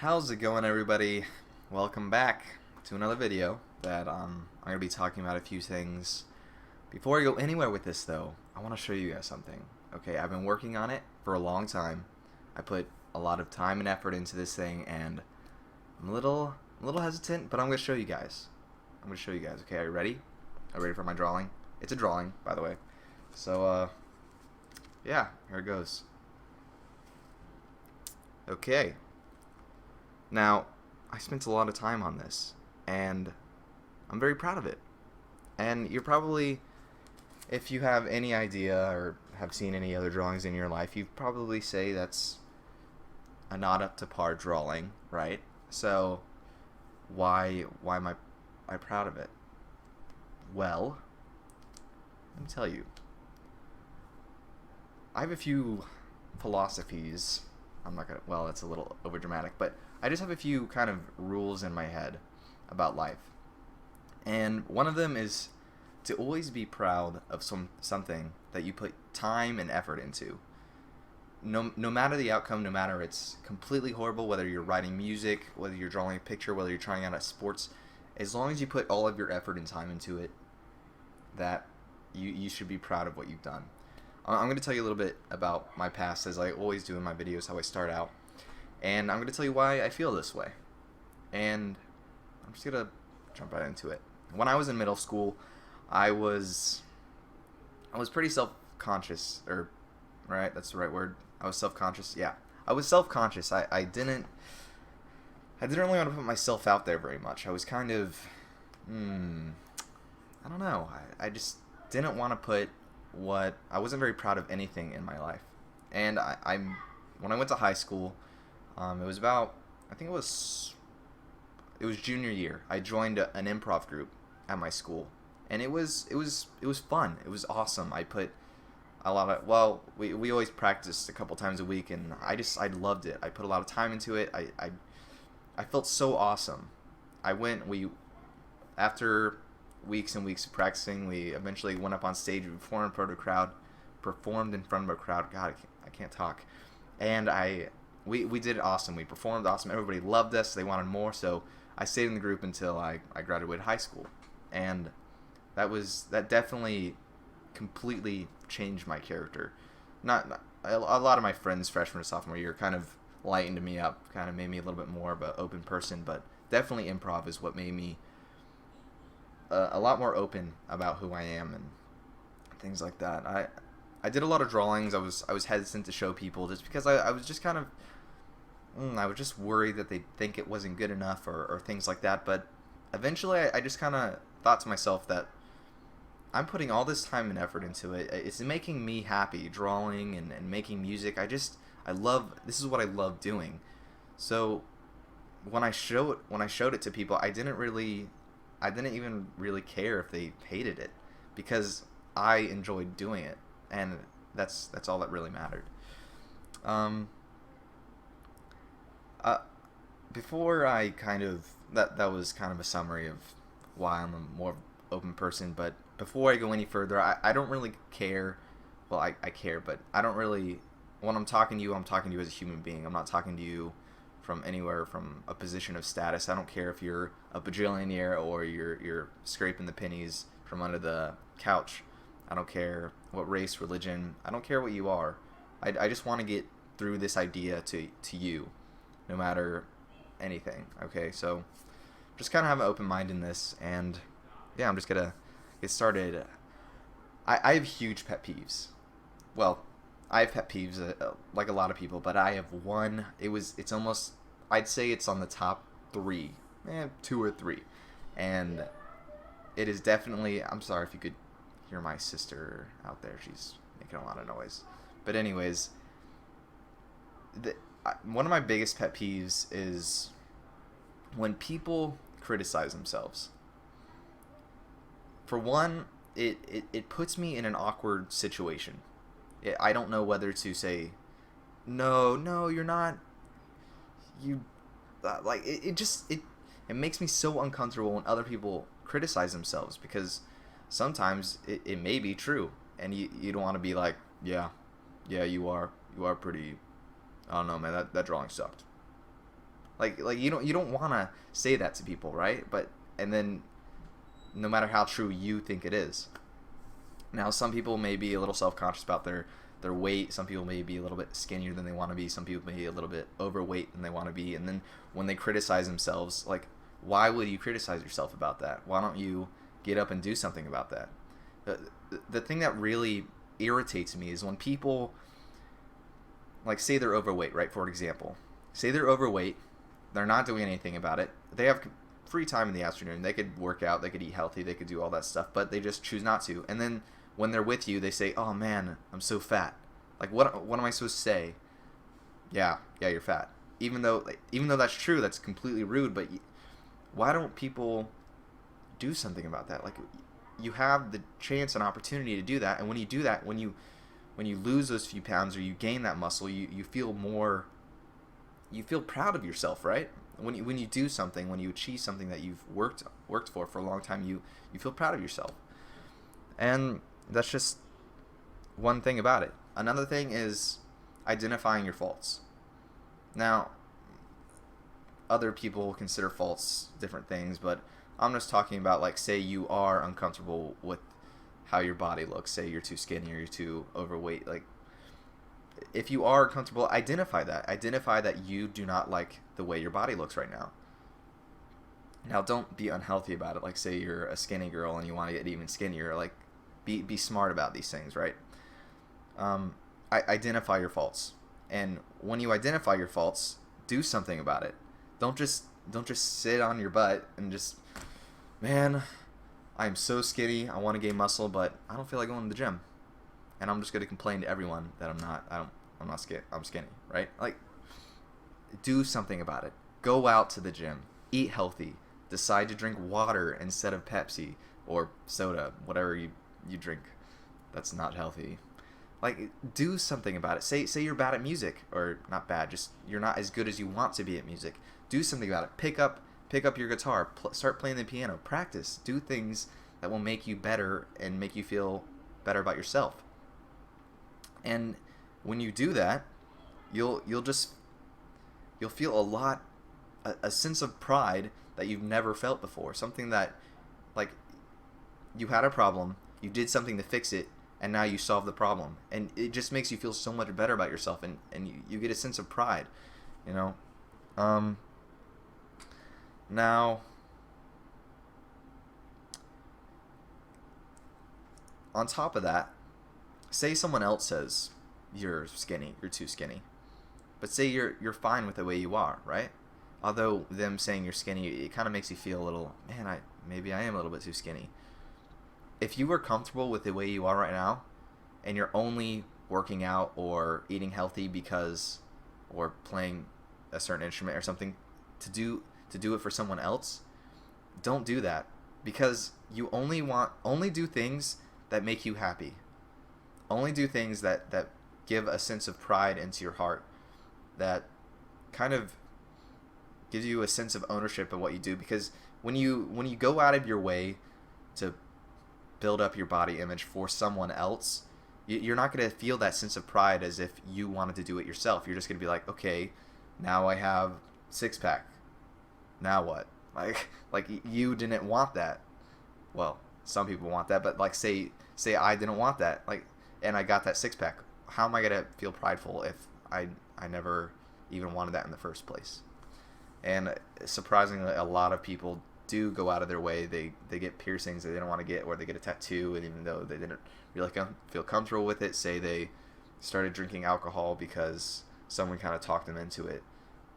How's it going, everybody? Welcome back to another video that I'm going to be talking about a few things. Before I go anywhere with this, though, I want to show you guys something. Okay, I've been working on it for a long time. I put a lot of time and effort into this thing, and I'm a little hesitant, but I'm going to show you guys. Okay, are you ready? Are you ready for my drawing? It's a drawing, by the way. So, yeah, here it goes. Okay. Now, I spent a lot of time on this, and I'm very proud of it. And you're probably, if you have any idea or have seen any other drawings in your life, you'd probably say that's a not up to par drawing, right? So, why am I proud of it? Well, let me tell you. I have a few philosophies. I'm not gonna, well, that's a little over dramatic, but I just have a few kind of rules in my head about life. And one of them is to always be proud of something that you put time and effort into. No matter the outcome, no matter it's completely horrible, whether you're writing music, whether you're drawing a picture, whether you're trying out at sports, as long as you put all of your effort and time into it, that you should be proud of what you've done. I'm going to tell you a little bit about my past, as I always do in my videos, how I start out. And I'm going to tell you why I feel this way. And I'm just going to jump right into it. When I was in middle school, I was pretty self-conscious, or, right, that's the right word. I was self-conscious, yeah. I was self-conscious. I didn't really want to put myself out there very much. I was kind of, I don't know. I just didn't want to put I wasn't very proud of anything in my life. And when I went to high school, it was about, I think it was junior year. I joined an improv group at my school, and it was fun. It was awesome. I put a lot of, well, we always practiced a couple times a week, and I loved it. I put a lot of time into it. I felt so awesome. After weeks and weeks of practicing, we eventually went up on stage, we performed in front of a crowd. God, I can't talk. And we did it awesome. We performed awesome. Everybody loved us. They wanted more. So I stayed in the group until I graduated high school. And that definitely completely changed my character. Not a lot of my friends freshman and sophomore year kind of lightened me up, kind of made me a little bit more of an open person, but definitely improv is what made me a lot more open about who I am and things like that. I did a lot of drawings. I was hesitant to show people just because I was just kind of I was just worried that they'd think it wasn't good enough or things like that. But eventually I just kind of thought to myself that I'm putting all this time and effort into it. It's making me happy, drawing and making music. This is what I love doing. So when I showed it to people, I didn't even really care if they hated it, because I enjoyed doing it, and that's all that really mattered. Before I that was kind of a summary of why I'm a more open person, but before I go any further, I don't really care. Well, I care, but I don't really, when I'm talking to you as a human being. I'm not talking to you from anywhere from a position of status. I don't care if you're a bajillionaire or you're scraping the pennies from under the couch. I don't care what race, religion. I don't care what you are. I just want to get through this idea to you, no matter anything. Okay, so just kind of have an open mind in this, and yeah, I'm just gonna get started. I have huge pet peeves. Well, I have pet peeves like a lot of people, but I have one. It's almost, I'd say it's on the top 3, 2 or 3, and it is definitely, I'm sorry if you could hear my sister out there. She's making a lot of noise. But anyways, one of my biggest pet peeves is when people criticize themselves. For one, it puts me in an awkward situation. I don't know whether to say, no, you're not. You, like, it makes me so uncomfortable when other people criticize themselves, because sometimes it may be true, and you don't want to be like, yeah, you are pretty, I don't know, man, that drawing sucked. Like you don't want to say that to people, right? But and then no matter how true you think it is. Now, some people may be a little self-conscious about their weight. Some people may be a little bit skinnier than they want to be. Some people may be a little bit overweight than they want to be. And then when they criticize themselves, like, why would you criticize yourself about that? Why don't you get up and do something about that? The thing that really irritates me is when people, like, say they're overweight, right? For example, say they're overweight, they're not doing anything about it. They have free time in the afternoon. They could work out, they could eat healthy, they could do all that stuff, but they just choose not to. And then when they're with you, they say, "Oh man, I'm so fat." Like, what am I supposed to say? Yeah, you're fat. Even though that's true, that's completely rude. But why don't people do something about that? Like, you have the chance and opportunity to do that, and when you do that, when you lose those few pounds or you gain that muscle, you feel more. You feel proud of yourself, right? When you do something, when you achieve something that you've worked for a long time, you feel proud of yourself, and that's just one thing about it. Another thing is identifying your faults. Now, other people consider faults different things, but I'm just talking about, like, say you are uncomfortable with how your body looks. Say you're too skinny or you're too overweight. Like, if you are comfortable, identify that. Identify that you do not like the way your body looks right now. Now, don't be unhealthy about it. Like, say you're a skinny girl and you want to get even skinnier. Like, be smart about these things, right? Identify your faults, and when you identify your faults, do something about it. Don't just sit on your butt and just, man, I'm so skinny. I want to gain muscle, but I don't feel like going to the gym, and I'm just going to complain to everyone that I'm not skinny. I'm skinny, right? Like, do something about it. Go out to the gym. Eat healthy. Decide to drink water instead of Pepsi or soda, whatever you drink that's not healthy. Like, do something about it. Say you're bad at music, or not bad, just you're not as good as you want to be at music. Do something about it. Pick up your guitar. Start playing the piano. Practice. Do things that will make you better and make you feel better about yourself. And when you do that, you'll feel a sense of pride that you've never felt before. Something that, like, you had a problem, you did something to fix it, and now you solve the problem. And it just makes you feel so much better about yourself, and you get a sense of pride, you know? Now, on top of that, say someone else says you're skinny, you're too skinny. But say you're fine with the way you are, right? Although them saying you're skinny, it kind of makes you feel a little, man, maybe I am a little bit too skinny. If you are comfortable with the way you are right now, and you're only working out or eating healthy or playing a certain instrument or something to do it for someone else, don't do that, because you only do things that make you happy. Only do things that give a sense of pride into your heart, that kind of gives you a sense of ownership of what you do. Because when you go out of your way to build up your body image for someone else, you're not going to feel that sense of pride as if you wanted to do it yourself. You're just going to be like, okay, now I have six-pack. Now what? Like you didn't want that. Well, some people want that, but like say I didn't want that, like, and I got that six-pack. How am I going to feel prideful if I never even wanted that in the first place? And surprisingly, a lot of people do go out of their way. They get piercings that they don't want to get, or they get a tattoo, and even though they didn't really feel comfortable with it, say they started drinking alcohol because someone kind of talked them into it.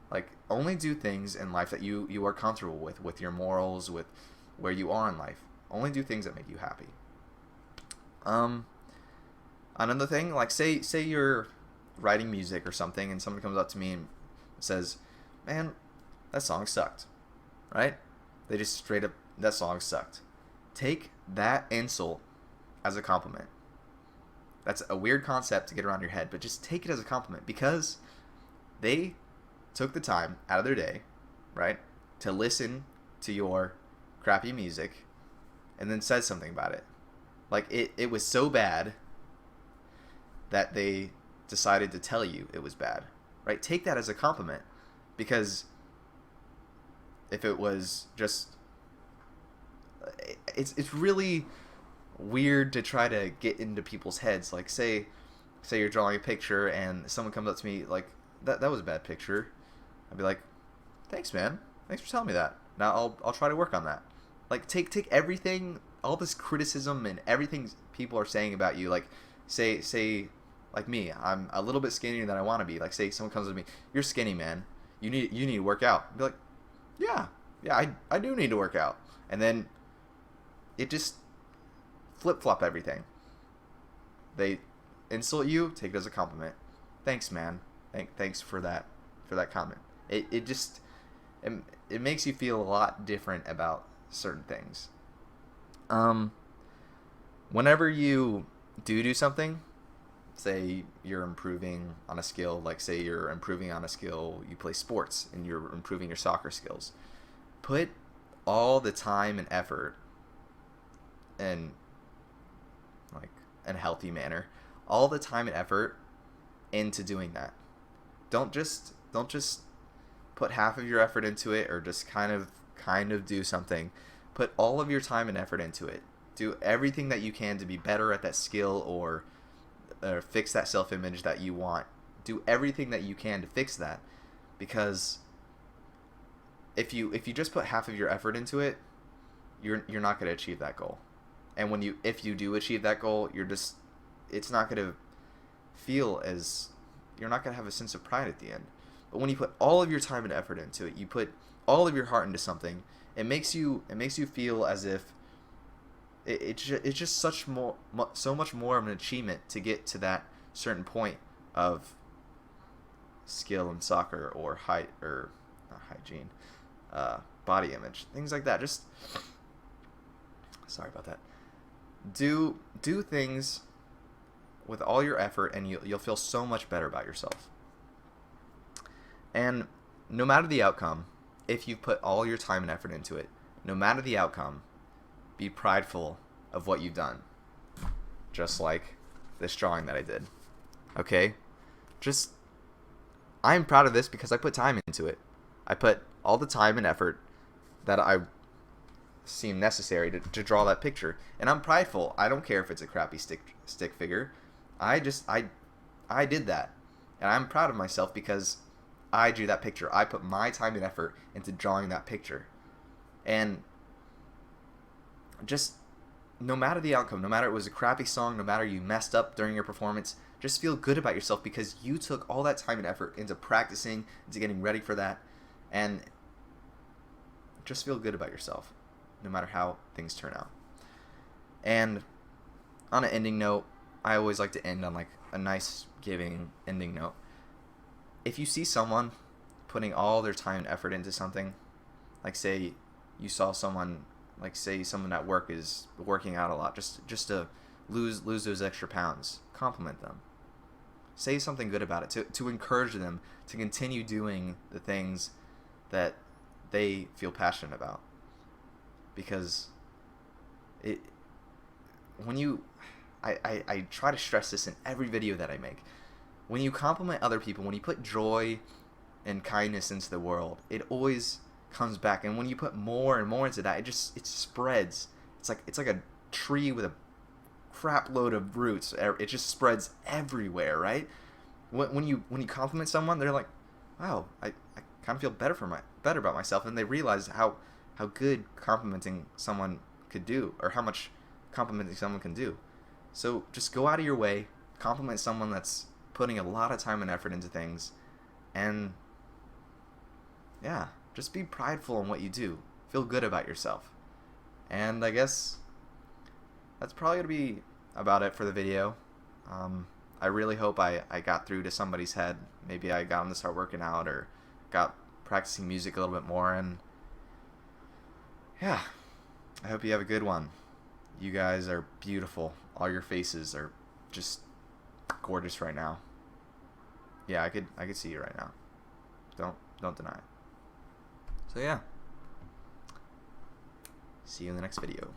Like, only do things in life that you are comfortable with your morals, with where you are in life. Only do things that make you happy. Another thing, like say you're writing music or something, and someone comes up to me and says, "Man, that song sucked," right? They just straight up, that song sucked. Take that insult as a compliment. That's a weird concept to get around your head, but just take it as a compliment, because they took the time out of their day, right, to listen to your crappy music and then said something about it. Like, it was so bad that they decided to tell you it was bad, right? Take that as a compliment, because if it was just, it's really weird to try to get into people's heads. Like say you're drawing a picture and someone comes up to me like, that was a bad picture. I'd be like, thanks, man. Thanks for telling me that. Now I'll try to work on that. Like take everything, all this criticism and everything people are saying about you. Like say like me, I'm a little bit skinnier than I want to be. Like say someone comes to me, you're skinny, man. You need to work out. I'd be like, yeah, I do need to work out. And then it just flip-flop everything. They insult you, take it as a compliment. Thanks, man. Thanks for that comment. It just it makes you feel a lot different about certain things. Whenever you do something, say you're improving on a skill, like say you're improving on a skill, you play sports and you're improving your soccer skills, put all the time and effort in like in a healthy manner, all the time and effort into doing that. Don't just put half of your effort into it, or just kind of do something. Put all of your time and effort into it. Do everything that you can to be better at that skill, or fix that self-image that you want. Do everything that you can to fix that, because if you just put half of your effort into it, you're not going to achieve that goal. And if you do achieve that goal, it's not going to feel as, you're not going to have a sense of pride at the end. But when you put all of your time and effort into it, you put all of your heart into something, it makes you feel as if it's just so much more of an achievement to get to that certain point of skill in soccer, or height, or not hygiene, body image, things like that. Just sorry about that. Do things with all your effort, and you'll feel so much better about yourself. And no matter the outcome, if you put all your time and effort into it, no matter the outcome, be prideful of what you've done. Just like this drawing that I did. Okay? I'm proud of this because I put time into it. I put all the time and effort that I seemed necessary to draw that picture. And I'm prideful. I don't care if it's a crappy stick figure. I did that. And I'm proud of myself because I drew that picture. I put my time and effort into drawing that picture. And just no matter the outcome, no matter it was a crappy song, no matter you messed up during your performance, just feel good about yourself because you took all that time and effort into practicing, into getting ready for that, and just feel good about yourself no matter how things turn out. And on an ending note, I always like to end on like a nice giving ending note. If you see someone putting all their time and effort into something, like say you saw someone, like say someone at work is working out a lot just to lose those extra pounds, compliment them. Say something good about it to encourage them to continue doing the things that they feel passionate about. Because I try to stress this in every video that I make. When you compliment other people, when you put joy and kindness into the world, it always comes back. And when you put more and more into that, it spreads. It's like a tree with a crap load of roots. It just spreads everywhere, right? When you compliment someone, they're like, wow, I kind of feel better about myself, and they realize how good complimenting someone could do, or how much complimenting someone can do. So just go out of your way, compliment someone that's putting a lot of time and effort into things, and yeah, just be prideful in what you do. Feel good about yourself. And I guess that's probably going to be about it for the video. I really hope I got through to somebody's head. Maybe I got them to start working out, or got practicing music a little bit more. And yeah, I hope you have a good one. You guys are beautiful. All your faces are just gorgeous right now. Yeah, I could see you right now. Don't deny it. So yeah. See you in the next video.